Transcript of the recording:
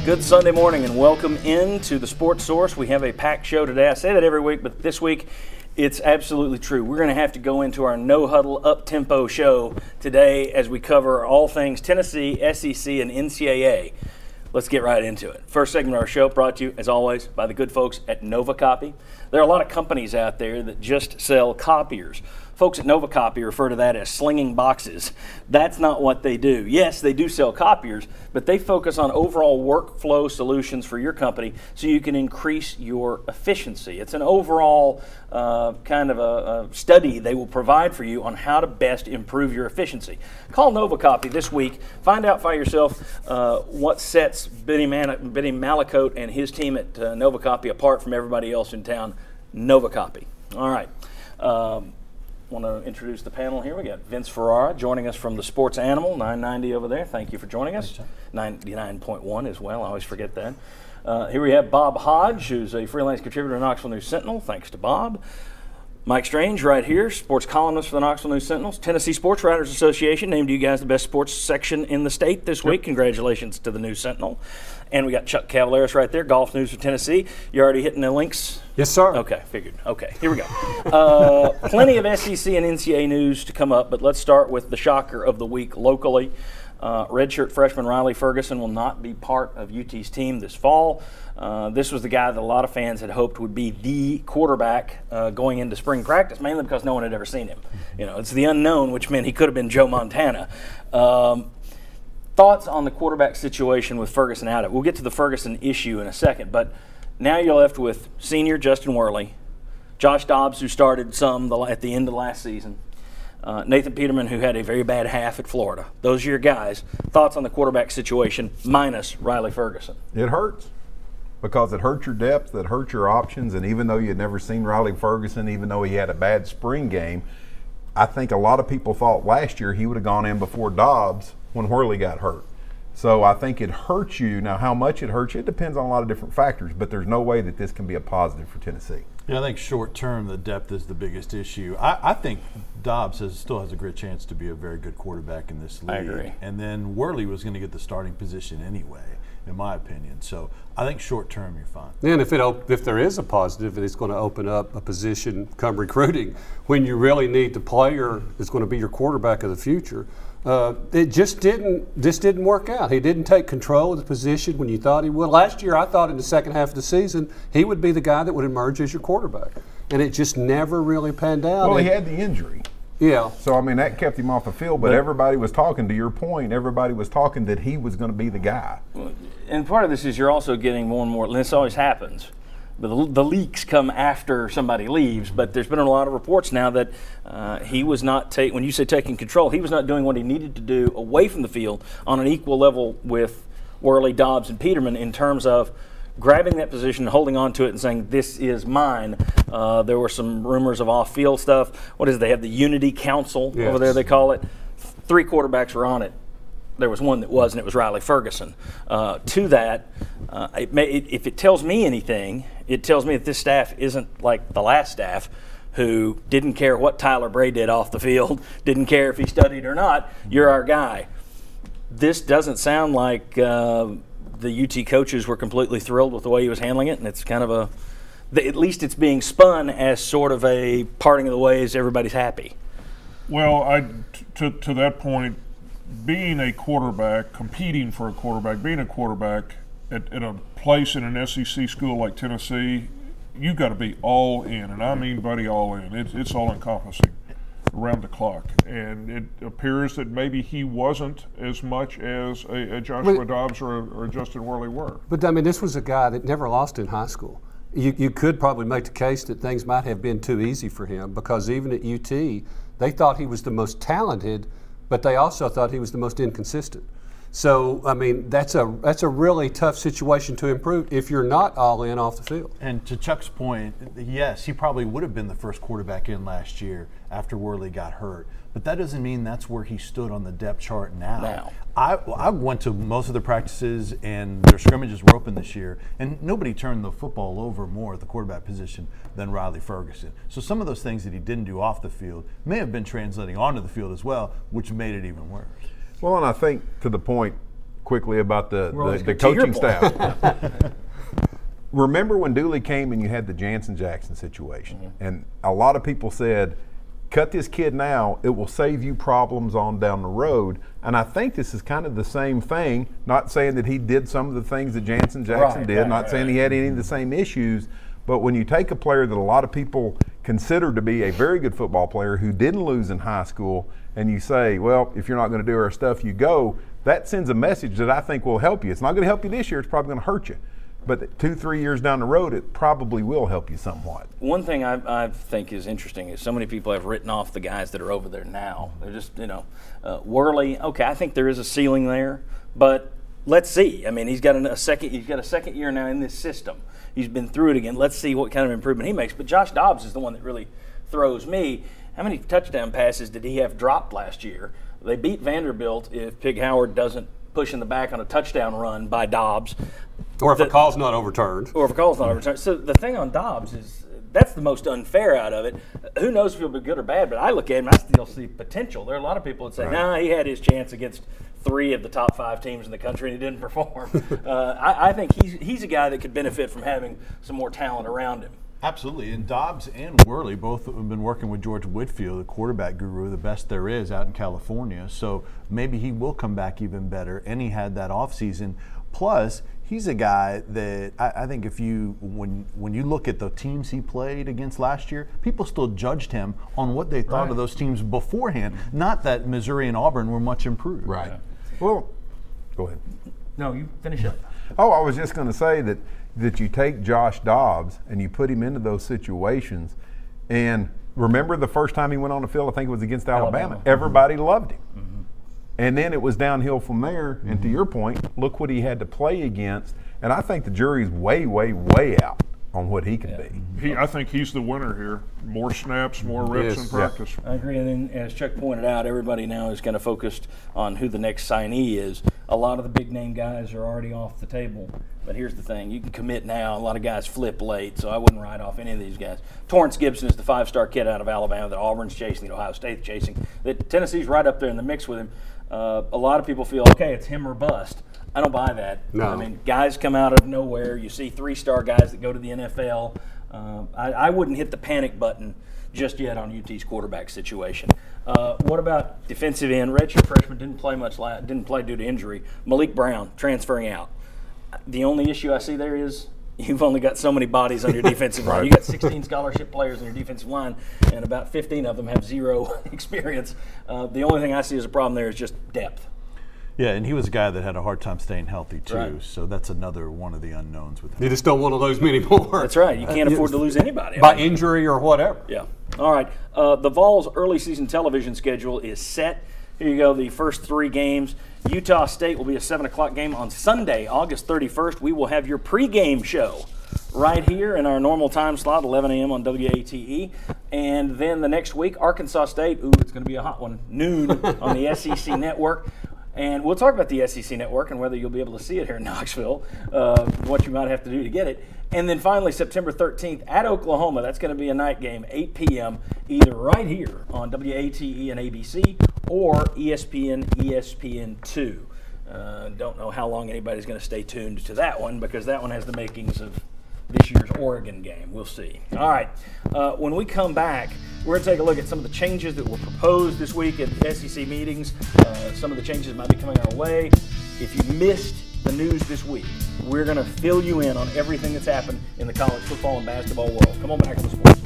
Good Sunday morning and welcome into the Sports Source. We have a packed show today. I say that every week, but this week it's absolutely true. We're going to have to go into our no-huddle, up-tempo show today as we cover all things Tennessee, SEC, and NCAA. Let's get right into it. First segment of our show brought to you, as always, by the good folks at NovaCopy. There are a lot of companies out there that just sell copiers. Folks at NovaCopy refer to that as slinging boxes. That's not what they do. Yes, they do sell copiers, but they focus on overall workflow solutions for your company so you can increase your efficiency. It's an overall kind of a study they will provide for you on how to best improve your efficiency. Call NovaCopy this week. Find out for yourself what sets Benny Malicote and his team at NovaCopy apart from everybody else in town. NovaCopy. All right. Want to introduce the panel here. We got Vince Ferrara joining us from the Sports Animal, 990 over there. Thank you for joining us. 99.1 as well. I always forget that. Here we have Bob Hodge, who's a freelance contributor to Knoxville News Sentinel. Thanks to Bob. Mike Strange right here, sports columnist for the Knoxville News Sentinels. Tennessee Sports Writers Association named you guys the best sports section in the state this week. Congratulations to the News Sentinel. And we got Chuck Cavaleris right there, Golf News for Tennessee. You already hitting the links? Yes, sir. Okay, figured. Okay, here we go. Plenty of SEC and NCAA news to come up, but let's start with the shocker of the week locally. Redshirt freshman Riley Ferguson will not be part of UT's team this fall. This was the guy that a lot of fans had hoped would be the quarterback going into spring practice, mainly because no one had ever seen him. You know, it's the unknown, which meant he could have been Joe Montana. Thoughts on the quarterback situation with Ferguson out of it? We'll get to the Ferguson issue in a second, but now you're left with senior Justin Worley, Josh Dobbs, who started some at the end of last season, Nathan Peterman, who had a very bad half at Florida. Those are your guys. Thoughts on the quarterback situation minus Riley Ferguson? It hurts because it hurts your depth, it hurts your options, and even though you'd never seen Riley Ferguson, even though he had a bad spring game, I think a lot of people thought last year he would have gone in before Dobbs when Worley got hurt. So I think it hurts you. Now, how much it hurts you, it depends on a lot of different factors, but there's no way that this can be a positive for Tennessee. Yeah, I think short term, the depth is the biggest issue. I think Dobbs still has a great chance to be a very good quarterback in this league. I agree. And then Worley was going to get the starting position anyway, in my opinion. So I think short term, you're fine. And if there is a positive, it's going to open up a position come recruiting when you really need the player that's going to be your quarterback of the future. It just didn't work out. He didn't take control of the position when you thought he would. Last year, I thought in the second half of the season he would be the guy that would emerge as your quarterback, and it just never really panned out. Well, he had the injury. Yeah. So, I mean, that kept him off the field, but everybody was talking, to your point, everybody was talking that he was going to be the guy. And part of this is you're also getting more and more, and this always happens, but the leaks come after somebody leaves, but there's been a lot of reports now that he was not when you say taking control, he was not doing what he needed to do away from the field on an equal level with Worley, Dobbs, and Peterman in terms of grabbing that position, holding on to it, and saying, this is mine. There were some rumors of off-field stuff. What is it? They have the Unity Council over there, they call it. 3 quarterbacks were on it. There was one that wasn't. It was Riley Ferguson. To that, if it tells me anything, it tells me that this staff isn't like the last staff who didn't care what Tyler Bray did off the field, didn't care if he studied or not. You're our guy. This doesn't sound like the UT coaches were completely thrilled with the way he was handling it, and it's kind of at least it's being spun as sort of a parting of the ways. Everybody's happy. Well, to that point, being a quarterback, competing for a quarterback, being a quarterback at a place in an SEC school like Tennessee, you got to be all in, and I mean, buddy, all in. It's all encompassing, around the clock. And it appears that maybe he wasn't as much as a Joshua Dobbs or a Justin Worley were. But I mean, this was a guy that never lost in high school. You could probably make the case that things might have been too easy for him because even at UT, they thought he was the most talented, but they also thought he was the most inconsistent. So, I mean, that's a really tough situation to improve if you're not all in off the field. And to Chuck's point, yes, he probably would have been the first quarterback in last year after Worley got hurt. But that doesn't mean that's where he stood on the depth chart now. I went to most of the practices, and their scrimmages were open this year, and nobody turned the football over more at the quarterback position than Riley Ferguson. So some of those things that he didn't do off the field may have been translating onto the field as well, which made it even worse. Well, and I think to the point, quickly about the coaching staff. Remember when Dooley came and you had the Jansen Jackson situation, and a lot of people said, cut this kid now, it will save you problems on down the road. And I think this is kind of the same thing, not saying that he did some of the things that Jansen Jackson did, not saying he had any of the same issues, but when you take a player that a lot of people consider to be a very good football player who didn't lose in high school, and you say, well, if you're not going to do our stuff, you go, that sends a message that I think will help you. It's not going to help you this year, it's probably going to hurt you. But 2-3 years down the road, it probably will help you somewhat. One thing I think is interesting is so many people have written off the guys that are over there now. They're just, Worley. Okay, I think there is a ceiling there, but let's see. I mean, he's got a second year now in this system. He's been through it again. Let's see what kind of improvement he makes. But Josh Dobbs is the one that really throws me. How many touchdown passes did he have dropped last year? They beat Vanderbilt if Pig Howard doesn't push in the back on a touchdown run by Dobbs. Or if a call's not overturned. So the thing on Dobbs is that's the most unfair out of it. Who knows if he'll be good or bad, but I look at him, I still see potential. There are a lot of people that say, nah, he had his chance against 3 of the top 5 teams in the country and he didn't perform. I think he's a guy that could benefit from having some more talent around him. Absolutely, and Dobbs and Worley both have been working with George Whitfield, the quarterback guru, the best there is out in California. So maybe he will come back even better, and he had that offseason. Plus, he's a guy that I think if you when you look at the teams he played against last year, people still judged him on what they thought of those teams beforehand. Not that Missouri and Auburn were much improved. Right. Well, go ahead. No, you finish up. Oh, I was just going to say that you take Josh Dobbs and you put him into those situations, and remember the first time he went on the field, I think it was against Alabama. Everybody loved him. And then it was downhill from there, and to your point, look what he had to play against, and I think the jury's way, way, way out on what he can be. I think he's the winner here. More snaps, more reps in practice. I agree, and then as Chuck pointed out, everybody now is kind of focused on who the next signee is. A lot of the big-name guys are already off the table, but here's the thing. You can commit now. A lot of guys flip late, so I wouldn't write off any of these guys. Torrance Gibson is the 5-star kid out of Alabama that Auburn's chasing, that Ohio State's chasing, that Tennessee's right up there in the mix with him. A lot of people feel, okay, it's him or bust. I don't buy that. No. I mean, guys come out of nowhere. You see 3-star guys that go to the NFL. I wouldn't hit the panic button just yet on UT's quarterback situation. What about defensive end? Redshirt freshman didn't play due to injury. Malik Brown transferring out. The only issue I see there is you've only got so many bodies on your defensive line. You got 16 scholarship players on your defensive line, and about 15 of them have 0 experience. The only thing I see as a problem there is just depth. Yeah, and he was a guy that had a hard time staying healthy too, so that's another one of the unknowns with him. You just don't want to lose many more. That's right. You can't afford to lose anybody. By injury or whatever. Yeah. All right. The Vols' early season television schedule is set. Here you go, the first 3 games. Utah State will be a 7 o'clock game on Sunday, August 31st. We will have your pregame show right here in our normal time slot, 11 a.m. on WATE. And then the next week, Arkansas State. Ooh, it's going to be a hot one. Noon on the SEC Network. And we'll talk about the SEC Network and whether you'll be able to see it here in Knoxville, what you might have to do to get it. And then finally, September 13th at Oklahoma. That's going to be a night game, 8 p.m., either right here on WATE and ABC or ESPN, ESPN2. Don't know how long anybody's going to stay tuned to that one because that one has the makings of this year's Oregon game. We'll see. All right. When we come back, we're going to take a look at some of the changes that were proposed this week at SEC meetings. Some of the changes might be coming our way. If you missed the news this week, we're going to fill you in on everything that's happened in the college football and basketball world. Come on back on the Sports.